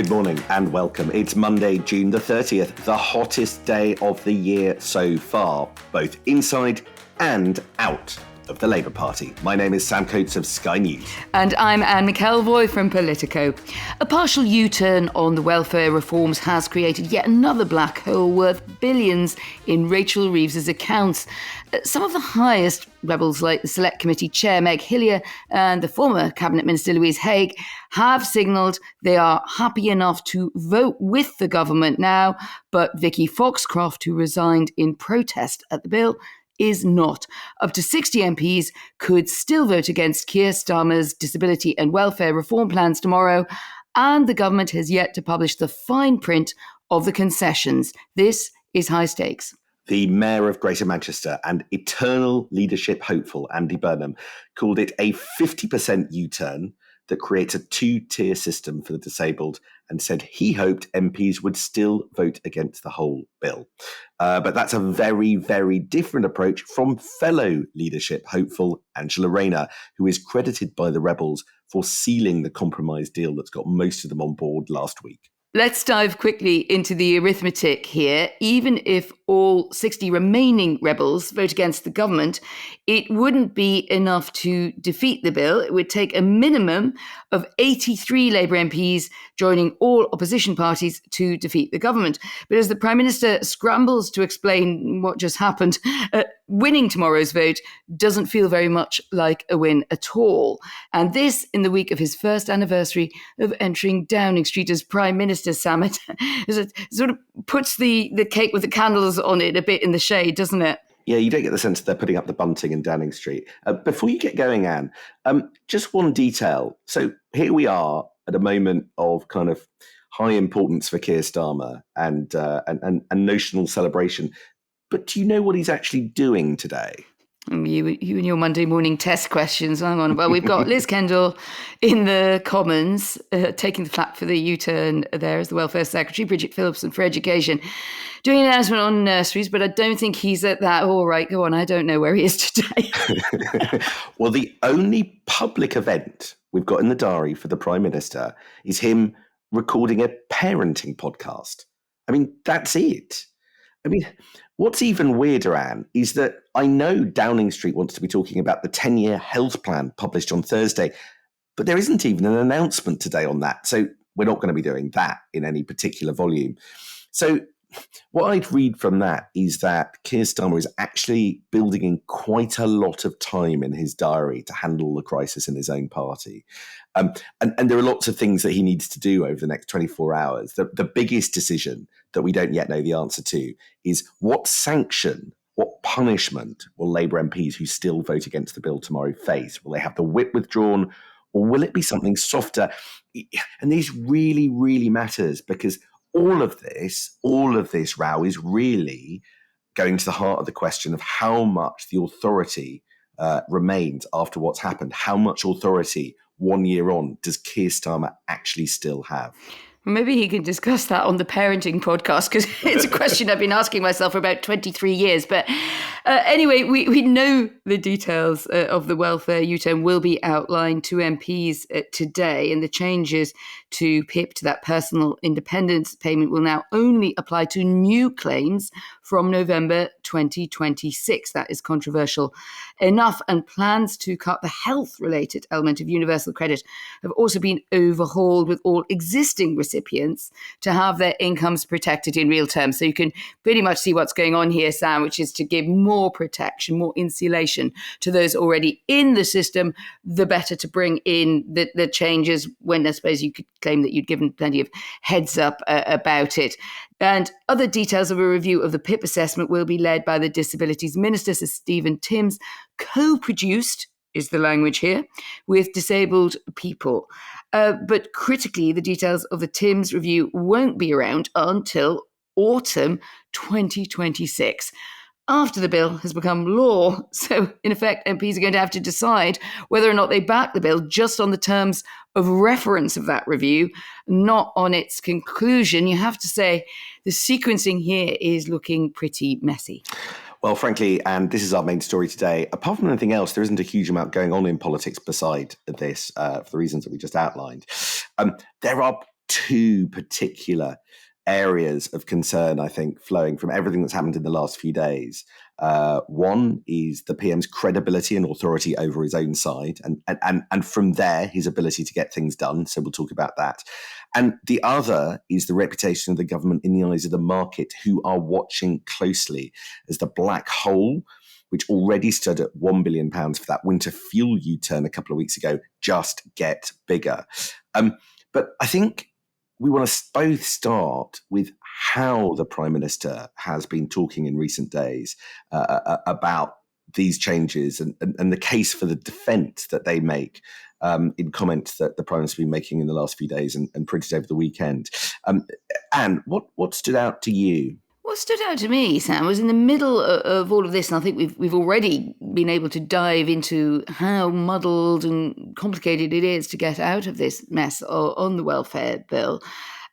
Good morning and welcome. It's Monday, June the 30th, the hottest day of the year so far, both inside and out of the Labour Party. My name is Sam Coates of Sky News. And I'm Anne McElvoy from Politico. A partial U-turn on the welfare reforms has created yet another black hole worth billions in Rachel Reeves' accounts. Some of the highest rebels, like the Select Committee Chair Meg Hillier and the former Cabinet Minister Louise Haigh, have signalled they are happy enough to vote with the government now, but Vicky Foxcroft, who resigned in protest at the bill, is not. Up to 60 MPs could still vote against Keir Starmer's disability and welfare reform plans tomorrow, and the government has yet to publish the fine print of the concessions. This is high stakes. The Mayor of Greater Manchester and eternal leadership hopeful Andy Burnham called it a 50% U-turn that creates a two-tier system for the disabled, and said he hoped MPs would still vote against the whole bill. But that's a very, very different approach from fellow leadership hopeful Angela Rayner, who is credited by the rebels for sealing the compromise deal that's got most of them on board last week. Let's dive quickly into the arithmetic here. Even if all 60 remaining rebels vote against the government, it wouldn't be enough to defeat the bill. It would take a minimum of 83 Labour MPs joining all opposition parties to defeat the government. But as the Prime Minister scrambles to explain what just happened, winning tomorrow's vote doesn't feel very much like a win at all. And this in the week of his first anniversary of entering Downing Street as Prime Minister. Sam, it sort of puts the cake with the candles on it a bit in the shade, doesn't it? Yeah, you don't get the sense that they're putting up the bunting in Downing Street. Before you get going, Anne, just one detail. So here we are at a moment of kind of high importance for Keir Starmer and notional celebration. But do you know what he's actually doing today? You and your Monday morning test questions. Hang on. Well, we've got Liz Kendall in the Commons taking the flak for the U-turn there as the Welfare Secretary, Bridget Phillipson for Education, doing an announcement on nurseries, but I don't think he's at that. All right, go on. I don't know where he is today. Well, the only public event we've got in the diary for the Prime Minister is him recording a parenting podcast. I mean, that's it. I mean, what's even weirder, Anne, is that I know Downing Street wants to be talking about the 10-year health plan published on Thursday, but there isn't even an announcement today on that. So we're not going to be doing that in any particular volume. So what I'd read from that is that Keir Starmer is actually building in quite a lot of time in his diary to handle the crisis in his own party. And there are lots of things that he needs to do over the next 24 hours. The biggest decision that we don't yet know the answer to is what sanction, what punishment will Labour MPs who still vote against the bill tomorrow face? Will they have the whip withdrawn, or will it be something softer? And this really, really matters, because all of this row is really going to the heart of the question of how much the authority remains after what's happened. How much authority 1 year on does Keir Starmer actually still have? Maybe he can discuss that on the parenting podcast, because it's a question I've been asking myself for about 23 years. But anyway, we know the details of the welfare U-turn will be outlined to MPs today, and the changes to PIP, to that personal independence payment, will now only apply to new claims from November 2026. That is controversial enough. And plans to cut the health-related element of universal credit have also been overhauled, with all existing recipients to have their incomes protected in real terms. So you can pretty much see what's going on here, Sam, which is to give more protection, more insulation to those already in the system, the better to bring in the changes when I suppose you could claim that you'd given plenty of heads up about it. And other details of a review of the PIP assessment will be led by the Disabilities Minister, Sir Stephen Timms, co-produced, is the language here, with disabled people. But critically, the details of the Timms review won't be around until autumn 2026. After the bill has become law. So, in effect, MPs are going to have to decide whether or not they back the bill just on the terms of reference of that review, not on its conclusion. You have to say the sequencing here is looking pretty messy. Well, frankly, and this is our main story today, apart from anything else, there isn't a huge amount going on in politics beside this, for the reasons that we just outlined. There are two particular areas of concern, I think, flowing from everything that's happened in the last few days. One is the PM's credibility and authority over his own side, and from there, his ability to get things done. So we'll talk about that. And the other is the reputation of the government in the eyes of the market, who are watching closely as the black hole, which already stood at £1 billion for that winter fuel U-turn a couple of weeks ago, just get bigger. But I think we want to both start with how the Prime Minister has been talking in recent days about these changes and the case for the defence that they make in comments that the Prime Minister has been making in the last few days and printed over the weekend. Anne, what stood out to you? What stood out to me, Sam, was in the middle of all of this, and I think we've already been able to dive into how muddled and complicated it is to get out of this mess on the welfare bill,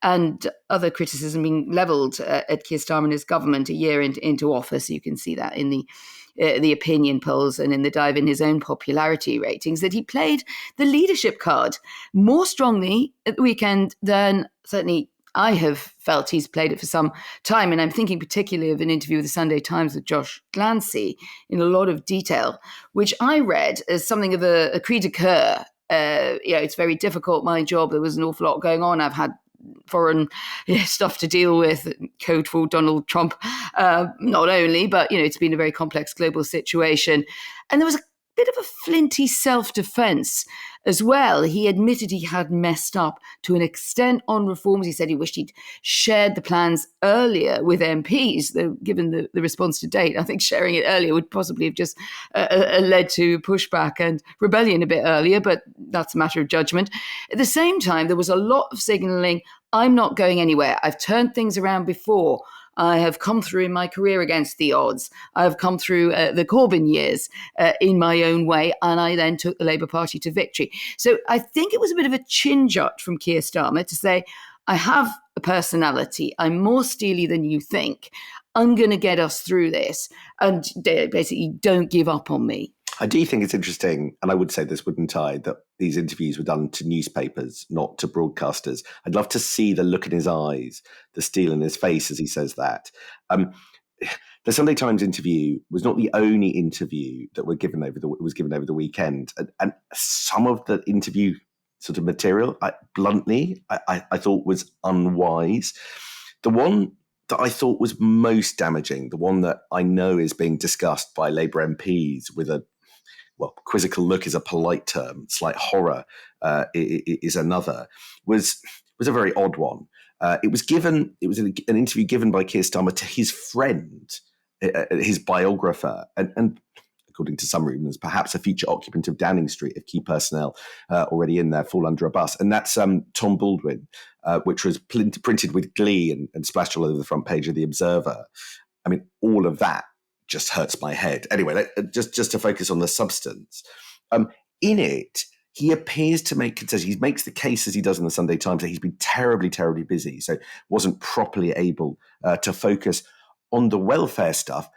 and other criticism being levelled at Keir Starmer and his government a year into office. You can see that in the opinion polls and in the dive in his own popularity ratings, that he played the leadership card more strongly at the weekend than certainly I have felt he's played it for some time. And I'm thinking particularly of an interview with the Sunday Times with Josh Glancy in a lot of detail, which I read as something of a cri de coeur. It's very difficult, my job. There was an awful lot going on. I've had foreign stuff to deal with, code for Donald Trump, not only, but, it's been a very complex global situation. And there was a bit of a flinty self-defense as well. He admitted he had messed up to an extent on reforms. He said he wished he'd shared the plans earlier with MPs, though given the response to date, I think sharing it earlier would possibly have just led to pushback and rebellion a bit earlier, but that's a matter of judgment. At the same time, there was a lot of signalling, I'm not going anywhere. I've turned things around before. I have come through in my career against the odds. I have come through the Corbyn years in my own way, and I then took the Labour Party to victory. So I think it was a bit of a chin-jut from Keir Starmer to say, I have a personality. I'm more steely than you think. I'm going to get us through this. And basically, don't give up on me. I do think it's interesting, and I would say this, wouldn't I, that these interviews were done to newspapers, not to broadcasters. I'd love to see the look in his eyes, the steel in his face as he says that. The Sunday Times interview was not the only interview that was given over the weekend, and some of the interview sort of material, I thought was unwise. The one that I thought was most damaging, the one that I know is being discussed by Labour MPs with a quizzical look is a polite term, slight horror is another, was a very odd one. It was an interview given by Keir Starmer to his friend, his biographer, and according to some rumours, perhaps a future occupant of Downing Street, if key personnel already in there fall under a bus. And that's Tom Baldwin, which was printed with glee and splashed all over the front page of The Observer. I mean, all of that just hurts my head. Anyway, just to focus on the substance. In it, he appears to make concessions. He makes the case, as he does in the Sunday Times, that he's been terribly, terribly busy, so wasn't properly able to focus on the welfare stuff,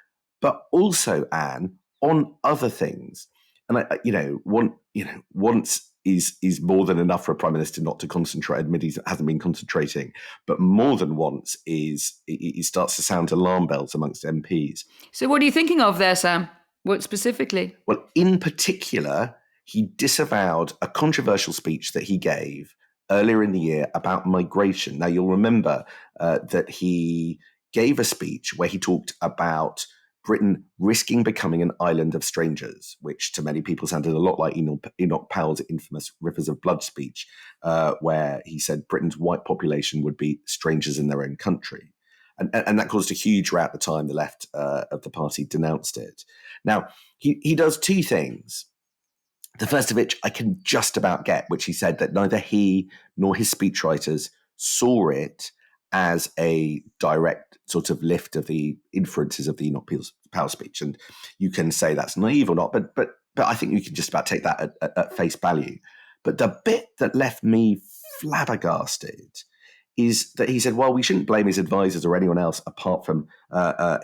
but also, Anne, on other things. And once is more than enough for a Prime Minister not to concentrate. Admit he hasn't been concentrating, but more than once it starts to sound alarm bells amongst MPs. So what are you thinking of there, Sam? What specifically? Well, in particular, he disavowed a controversial speech that he gave earlier in the year about migration. Now, you'll remember that he gave a speech where he talked about Britain risking becoming an island of strangers, which to many people sounded a lot like Enoch Powell's infamous Rivers of Blood speech, where he said Britain's white population would be strangers in their own country. And that caused a huge row at the time. The left of the party denounced it. Now, he does two things. The first of which I can just about get, which he said that neither he nor his speechwriters saw it as a direct sort of lift of the inferences of the Enoch Powell speech. And you can say that's naive or not, but I think you can just about take that at face value. But the bit that left me flabbergasted is that he said, well, we shouldn't blame his advisors or anyone else apart from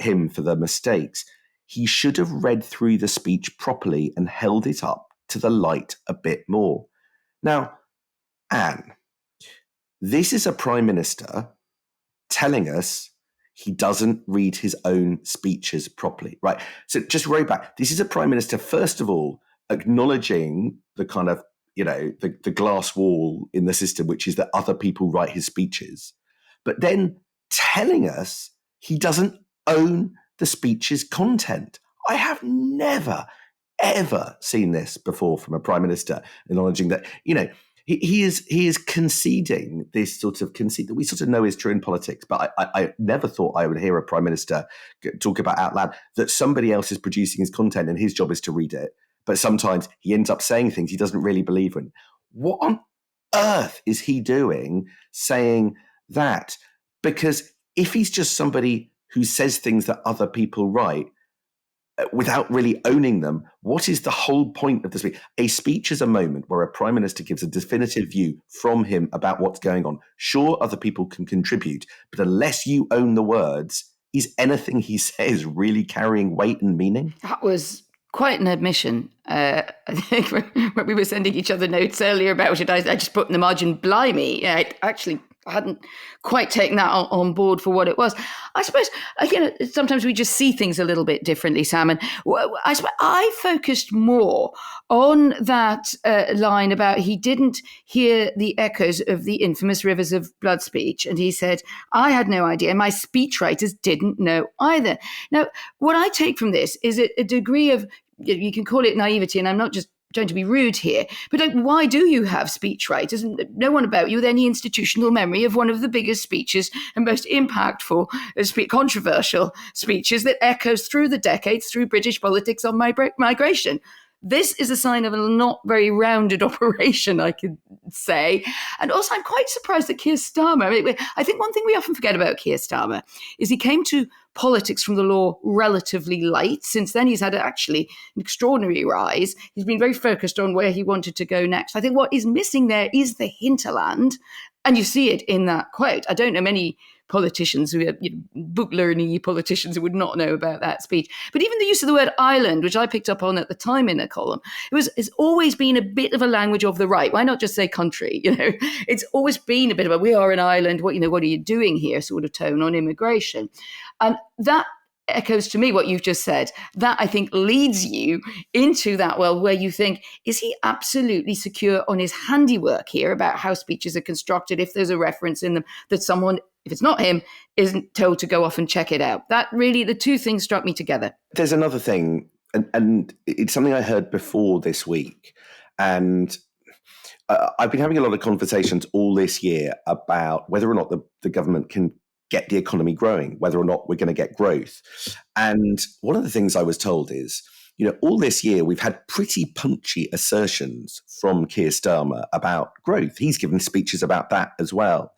him for the mistakes. He should have read through the speech properly and held it up to the light a bit more. Now, Anne, This is a prime minister telling us he doesn't read his own speeches properly, right? So just roll back. This is a prime minister, first of all, acknowledging the kind of, the glass wall in the system, which is that other people write his speeches, but then telling us he doesn't own the speech's content. I have never, ever seen this before from a prime minister, acknowledging that, he is conceding this sort of conceit that we sort of know is true in politics. But I never thought I would hear a prime minister talk about out loud that somebody else is producing his content and his job is to read it. But sometimes he ends up saying things he doesn't really believe in. What on earth is he doing saying that? Because if he's just somebody who says things that other people write, without really owning them, what is the whole point of the speech? A speech is a moment where a prime minister gives a definitive view from him about what's going on. Sure, other people can contribute, but unless you own the words, is anything he says really carrying weight and meaning? That was quite an admission. I think when we were sending each other notes earlier about it, I just put in the margin, blimey. I hadn't quite taken that on board for what it was. I suppose, sometimes we just see things a little bit differently, Sam. And I focused more on that line about he didn't hear the echoes of the infamous Rivers of Blood speech. And he said, I had no idea. My speechwriters didn't know either. Now, what I take from this is a degree of, you can call it naivety, and I'm not just trying to be rude here, but why do you have speechwriters? And no one about you with any institutional memory of one of the biggest speeches and most impactful, controversial speeches that echoes through the decades through British politics on migration. This is a sign of a not very rounded operation, I could say. And also, I'm quite surprised that Keir Starmer, I think one thing we often forget about Keir Starmer is he came to politics from the law relatively light. Since then, he's had actually an extraordinary rise. He's been very focused on where he wanted to go next. I think what is missing there is the hinterland. And you see it in that quote. I don't know many politicians who are book learning politicians who would not know about that speech. But even the use of the word island, which I picked up on at the time in a column, it's always been a bit of a language of the right. Why not just say country? It's always been a bit of a we are an island. What are you doing here? Sort of tone on immigration, and that echoes to me what you've just said. That, I think, leads you into that world where you think, is he absolutely secure on his handiwork here about how speeches are constructed if there's a reference in them that someone, if it's not him, isn't told to go off and check it out? That really, the two things struck me together. There's another thing, and it's something I heard before this week, and I've been having a lot of conversations all this year about whether or not the government can get the economy growing, whether or not we're going to get growth. And one of the things I was told is, all this year we've had pretty punchy assertions from Keir Starmer about growth. He's given speeches about that as well.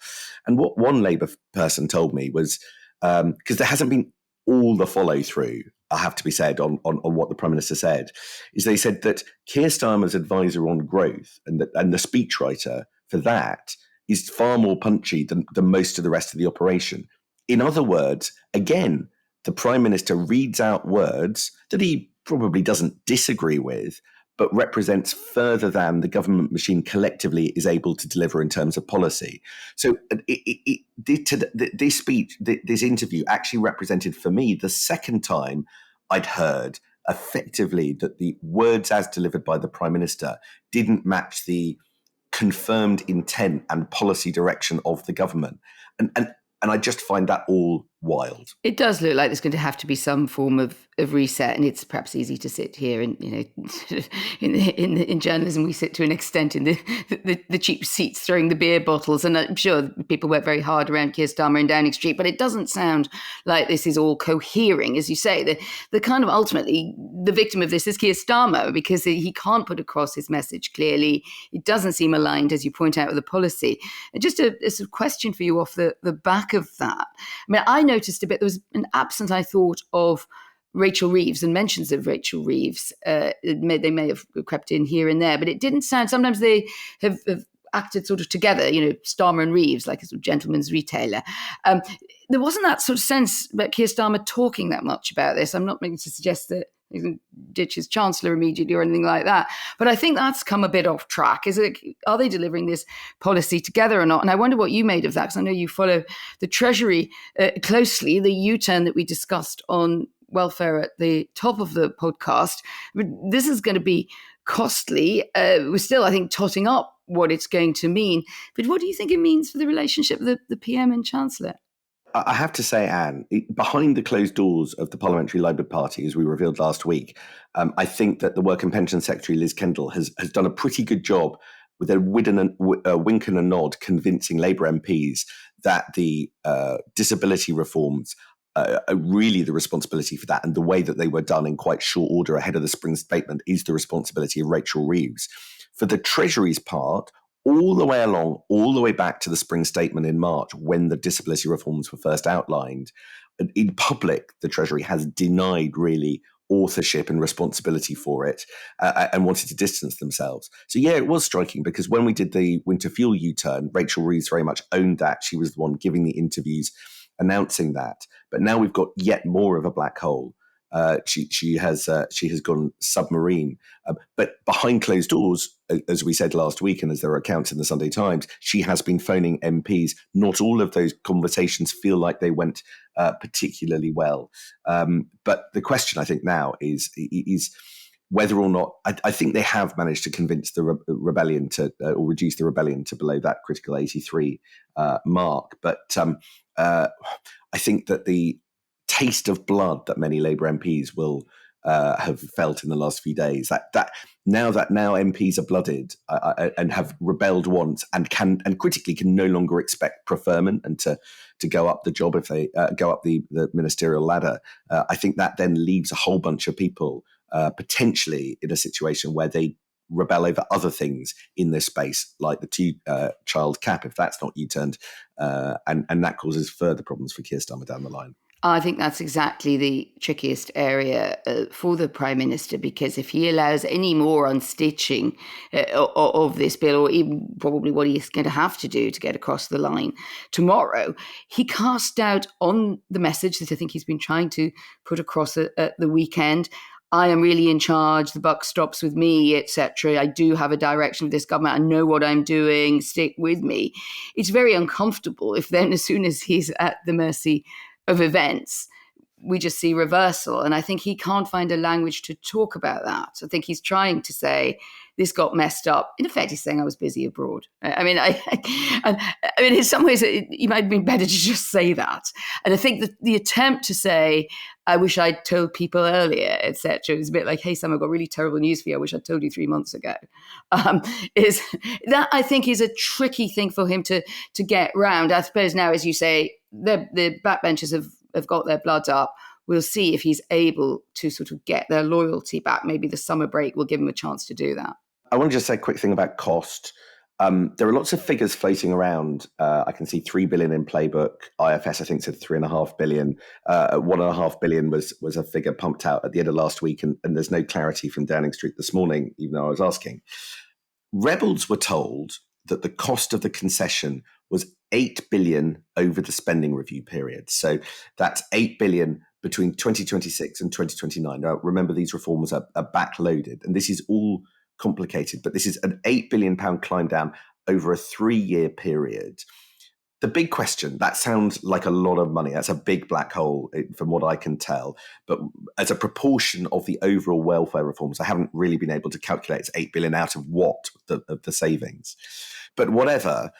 And what one Labour person told me was, because there hasn't been all the follow through, I have to be said, on what the Prime Minister said, is they said that Keir Starmer's advisor on growth and the speechwriter for that is far more punchy than most of the rest of the operation. In other words, again, the Prime Minister reads out words that he probably doesn't disagree with, but represents further than the government machine collectively is able to deliver in terms of policy. So this speech, this interview actually represented for me the second time I'd heard effectively that the words as delivered by the Prime Minister didn't match the confirmed intent and policy direction of the government. And I just find that all wild. It does look like there's going to have to be some form of reset, and it's perhaps easy to sit here and in journalism we sit to an extent in the cheap seats throwing the beer bottles, and I'm sure people work very hard around Keir Starmer in Downing Street, but it doesn't sound like this is all cohering, as you say. The kind of ultimately the victim of this is Keir Starmer, because he can't put across his message clearly. It doesn't seem aligned, as you point out, with the policy. And just a sort of question for you off the back of that. I mean, I noticed a bit, there was an absence, I thought, of Rachel Reeves and mentions of Rachel Reeves. They may have crept in here and there, but it didn't sound, sometimes they have acted sort of together, Starmer and Reeves, like a sort of gentleman's retailer. There wasn't that sort of sense about Keir Starmer talking that much about this. I'm not meaning to suggest that He's going to ditch his Chancellor immediately or anything like that. But I think that's come a bit off track. Are they delivering this policy together or not? And I wonder what you made of that, because I know you follow the Treasury closely, the U-turn that we discussed on welfare at the top of the podcast. This is going to be costly. We're still, I think, totting up what it's going to mean. But what do you think it means for the relationship of the PM and Chancellor? I have to say, Anne, behind the closed doors of the Parliamentary Labour Party, as we revealed last week, I think that the Work and Pension Secretary, Liz Kendall, has done a pretty good job with a wink and a nod convincing Labour MPs that the disability reforms are really the responsibility for that, and the way that they were done in quite short order ahead of the spring statement is the responsibility of Rachel Reeves. For the Treasury's part, all the way along, all the way back to the spring statement in March, when the disability reforms were first outlined, in public, the Treasury has denied really authorship and responsibility for it and wanted to distance themselves. So yeah, it was striking, because when we did the winter fuel U-turn, Rachel Reeves very much owned that. She was the one giving the interviews, announcing that. But now we've got yet more of a black hole. She has gone submarine, but behind closed doors, as we said last week, and as there are accounts in the Sunday Times, she has been phoning MPs. Not all of those conversations feel like they went particularly well. But the question, I think, now is whether or not I think they have managed to convince the rebellion to or reduce the rebellion to below that critical 83 mark. But I think that the taste of blood that many Labour MPs will have felt in the last few days, that now MPs are blooded and have rebelled once and critically can no longer expect preferment and to go up the job if they go up the ministerial ladder. I think that then leaves a whole bunch of people potentially in a situation where they rebel over other things in this space, like the two-child cap, if that's not U-turned, and that causes further problems for Keir Starmer down the line. I think that's exactly the trickiest area for the Prime Minister, because if he allows any more unstitching of this bill, or even probably what he's going to have to do to get across the line tomorrow, he casts doubt on the message that I think he's been trying to put across at the weekend. I am really in charge, the buck stops with me, etc. I do have a direction of this government. I know what I'm doing, stick with me. It's very uncomfortable if then, as soon as he's at the mercy of events, we just see reversal. And I think he can't find a language to talk about that. I think he's trying to say, this got messed up. In effect, he's saying I was busy abroad. I mean, in some ways, it might have been better to just say that. And I think that the attempt to say, I wish I'd told people earlier, etc., is a bit like, hey, Sam, I've got really terrible news for you. I wish I'd told you 3 months ago. Is that, I think, is a tricky thing for him to get round. I suppose now, as you say, the backbenchers have got their blood up. We'll see if he's able to sort of get their loyalty back. Maybe the summer break will give him a chance to do that. I want to just say a quick thing about cost. There are lots of figures floating around. I can see 3 billion in Playbook. IFS, I think, said 3.5 billion. 1.5 billion was a figure pumped out at the end of last week, and there's no clarity from Downing Street this morning, even though I was asking. Rebels were told that the cost of the concession was 8 billion over the spending review period. So that's 8 billion between 2026 and 2029. Now, remember, these reforms are backloaded, and this is all complicated, but this is an £8 billion climb down over a 3-year period. The big question, that sounds like a lot of money. That's a big black hole from what I can tell. But as a proportion of the overall welfare reforms, I haven't really been able to calculate it's 8 billion out of what, of the savings. But whatever,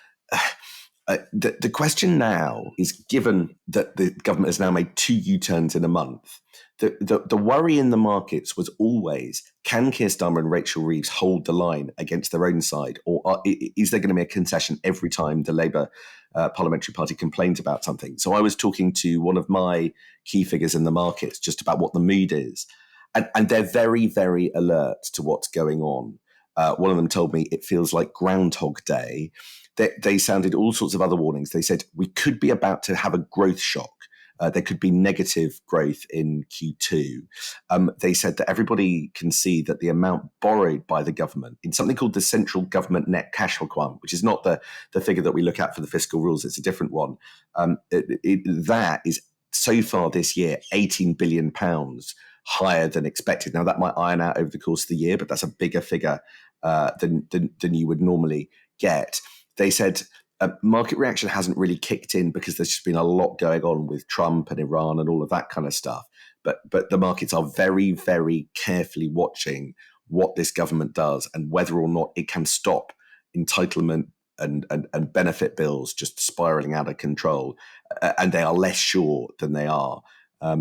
the question now is, given that the government has now made 2 U-turns in a month, the worry in the markets was always, can Keir Starmer and Rachel Reeves hold the line against their own side? Or is there going to be a concession every time the Labour Parliamentary Party complains about something? So I was talking to one of my key figures in the markets just about what the mood is. And they're very, very alert to what's going on. One of them told me it feels like Groundhog Day. They sounded all sorts of other warnings. They said we could be about to have a growth shock. There could be negative growth in Q2. They said that everybody can see that the amount borrowed by the government in something called the central government net cash requirement, which is not the figure that we look at for the fiscal rules, it's a different one. That is so far this year, £18 billion higher than expected. Now, that might iron out over the course of the year, but that's a bigger figure than you would normally get. They said market reaction hasn't really kicked in because there's just been a lot going on with Trump and Iran and all of that kind of stuff. But the markets are very, very carefully watching what this government does and whether or not it can stop entitlement and benefit bills just spiraling out of control. And they are less sure than they are.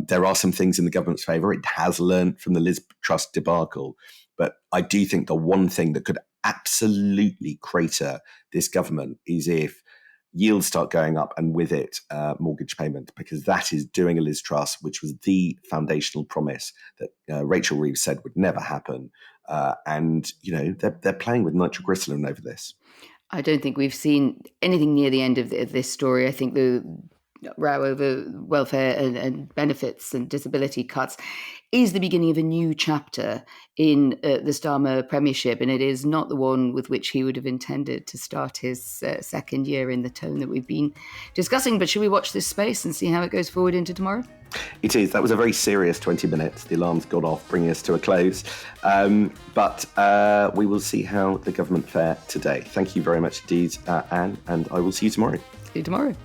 There are some things in the government's favour. It has learned from the Liz Truss debacle. But I do think the one thing that could absolutely crater this government is if yields start going up and with it mortgage payment, because that is doing a Liz Truss, which was the foundational promise that Rachel Reeves said would never happen. And, they're playing with nitroglycerin over this. I don't think we've seen anything near the end of this story. I think the row over welfare and benefits and disability cuts is the beginning of a new chapter in the Starmer premiership, and it is not the one with which he would have intended to start his second year in the tone that we've been discussing. But should we watch this space and see how it goes forward into tomorrow? It is. That was a very serious 20 minutes. The alarm's gone off, bringing us to a close. But we will see how the government fare today. Thank you very much indeed, Anne, and I will see you tomorrow. See you tomorrow.